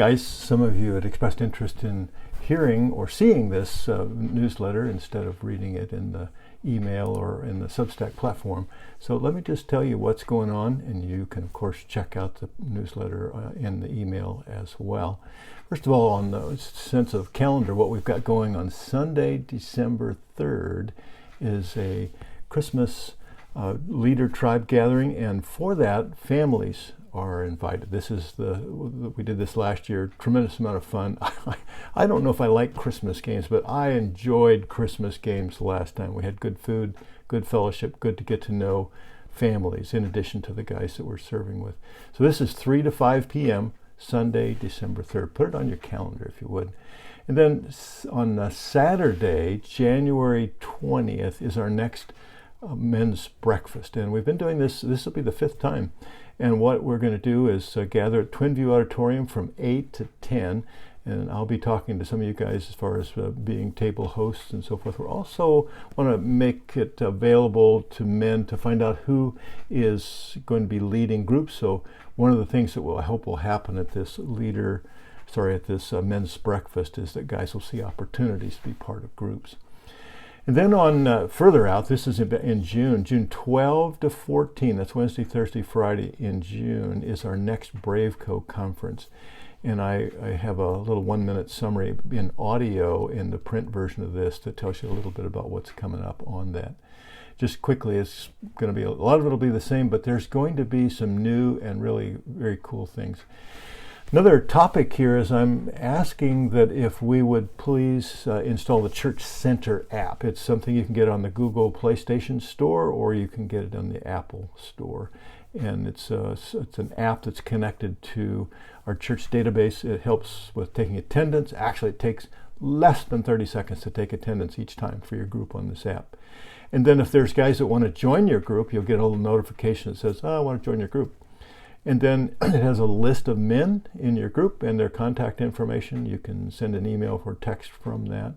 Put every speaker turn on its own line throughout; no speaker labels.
Guys, some of you had expressed interest in hearing or seeing this newsletter instead of reading it in the email or in the Substack platform. So let me just tell you what's going on, and you can of course check out the newsletter in the email as well. First of all, on the sense of calendar, what we've got going on Sunday, December 3rd is a Christmas leader tribe gathering, and for that, families are invited. We did this last year, tremendous amount of fun. I don't know if I like Christmas games, but I enjoyed Christmas games last time. We had good food, good fellowship, good to get to know families in addition to the guys that we're serving with. So this is 3 to 5 p.m. Sunday, December 3rd. Put it on your calendar if you would. And then on Saturday, January 20th is our next men's breakfast. And we've been doing this will be the 5th time. And what we're going to do is gather at Twin View Auditorium from 8 to 10. And I'll be talking to some of you guys as far as being table hosts and so forth. We also want to make it available to men to find out who is going to be leading groups. So one of the things that I hope will happen at this men's breakfast is that guys will see opportunities to be part of groups. And then on further out, this is in June 12 to 14, that's Wednesday, Thursday, Friday in June, is our next BraveCo conference. And I have a little 1-minute summary in audio in the print version of this that tells you a little bit about what's coming up on that. Just quickly, it's going to be, a lot of it will be the same, but there's going to be some new and really very cool things. Another topic here is I'm asking that if we would please install the Church Center app. It's something you can get on the Google PlayStation Store, or you can get it on the Apple Store. And it's an app that's connected to our church database. It helps with taking attendance. Actually, it takes less than 30 seconds to take attendance each time for your group on this app. And then if there's guys that want to join your group, you'll get a little notification that says, I want to join your group. And then it has a list of men in your group and their contact information. You can send an email or text from that.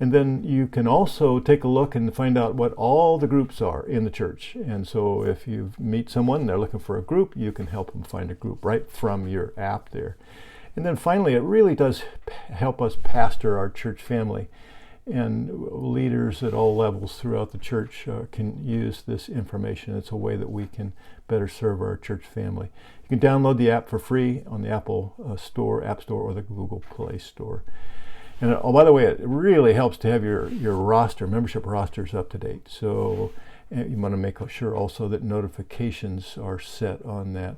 And then you can also take a look and find out what all the groups are in the church. And so if you meet someone and they're looking for a group, you can help them find a group right from your app there. And then finally, it really does help us pastor our church family. And leaders at all levels throughout the church can use this information. It's a way that we can better serve our church family. You can download the app for free on the Apple App Store, or the Google Play Store. And by the way, it really helps to have your membership rosters up to date. So you want to make sure also that notifications are set on that.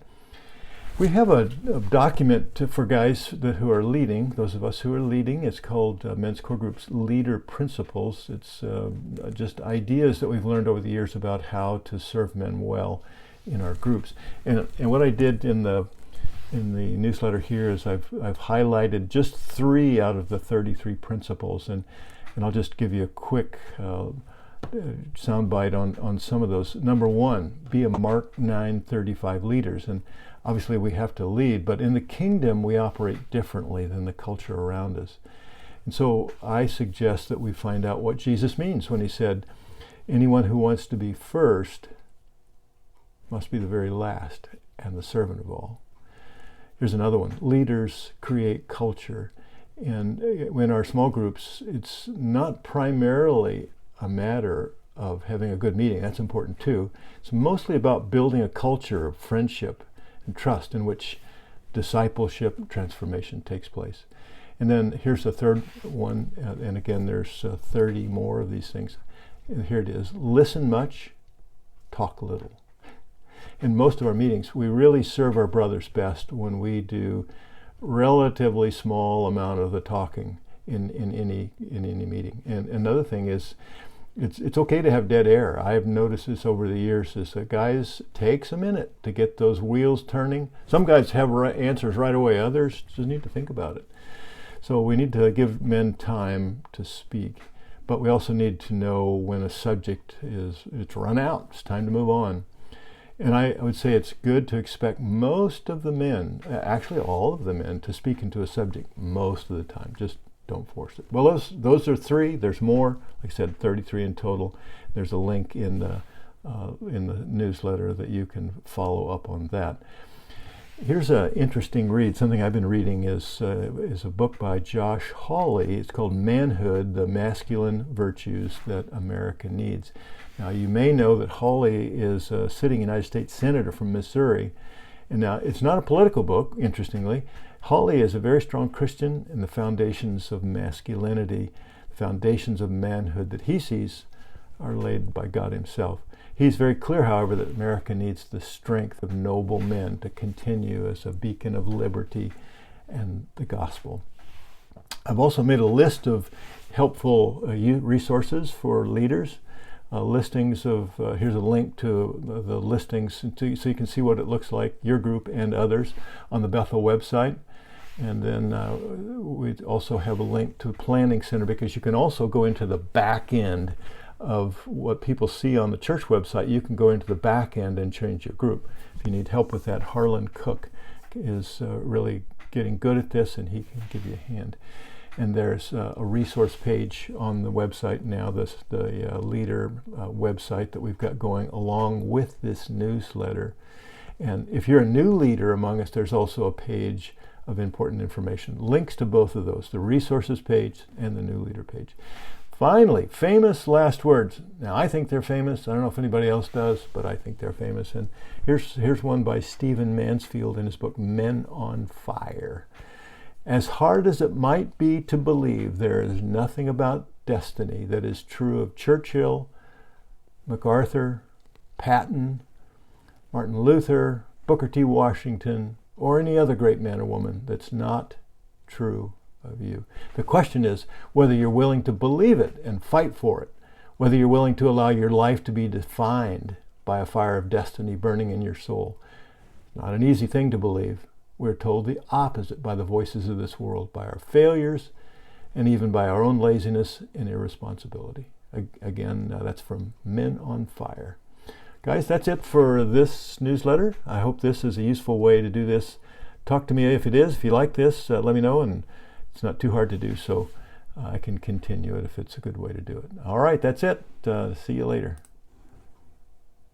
We have a document for guys who are leading, those of us who are leading. It's called Men's Core Group's Leader Principles. It's just ideas that we've learned over the years about how to serve men well in our groups. And what I did in the newsletter here is I've highlighted just 3 out of the 33 principles, and I'll just give you a quick soundbite on some of those. Number 1, be a Mark 9:35 leaders. And obviously we have to lead, but in the kingdom we operate differently than the culture around us. And so I suggest that we find out what Jesus means when he said, anyone who wants to be first must be the very last and the servant of all. Here's another one. Leaders create culture. And in our small groups, it's not primarily a matter of having a good meeting. That's important too. It's mostly about building a culture of friendship and trust in which discipleship and transformation takes place. And then here's the third one, and again there's 30 more of these things. And here it is. Listen much, talk little. In most of our meetings, we really serve our brothers best when we do relatively small amount of the talking in any meeting. And another thing is, it's okay to have dead air. I've noticed this over the years, is that guys, takes a minute to get those wheels turning. Some guys have answers right away, others just need to think about it. So we need to give men time to speak, but we also need to know when a subject it's run out, it's time to move on. And I would say it's good to expect most of the men, actually all of the men, to speak into a subject most of the time. Just don't force it. Well, those are 3. There's more. Like I said, 33 in total. There's a link in the newsletter that you can follow up on that. Here's an interesting read. Something I've been reading is a book by Josh Hawley. It's called Manhood, the Masculine Virtues That America Needs. Now, you may know that Hawley is a sitting United States Senator from Missouri. And now, it's not a political book, interestingly. Hawley is a very strong Christian, and the foundations of masculinity, the foundations of manhood that he sees are laid by God himself. He's very clear, however, that America needs the strength of noble men to continue as a beacon of liberty and the gospel. I've also made a list of helpful resources for leaders. Listings of, here's a link to the listings so you can see what it looks like, your group and others, on the Bethel website. And then we also have a link to the Planning Center, because you can also go into the back end of what people see on the church website. You can go into the back end and change your group. If you need help with that, Harlan Cook is really getting good at this, and he can give you a hand. And there's a resource page on the website now, the leader website that we've got going along with this newsletter. And if you're a new leader among us, there's also a page of important information. Links to both of those, the resources page and the new leader page. Finally, famous last words. Now, I think they're famous. I don't know if anybody else does, but I think they're famous. And here's one by Stephen Mansfield in his book, Men on Fire. As hard as it might be to believe, there is nothing about destiny that is true of Churchill, MacArthur, Patton, Martin Luther, Booker T. Washington, or any other great man or woman that's not true of you. The question is whether you're willing to believe it and fight for it, whether you're willing to allow your life to be defined by a fire of destiny burning in your soul. Not an easy thing to believe. We're told the opposite by the voices of this world, by our failures, and even by our own laziness and irresponsibility. Again, that's from Men on Fire. Guys, that's it for this newsletter. I hope this is a useful way to do this. Talk to me if it is. If you like this, let me know, and it's not too hard to do, so I can continue it if it's a good way to do it. All right, that's it. See you later.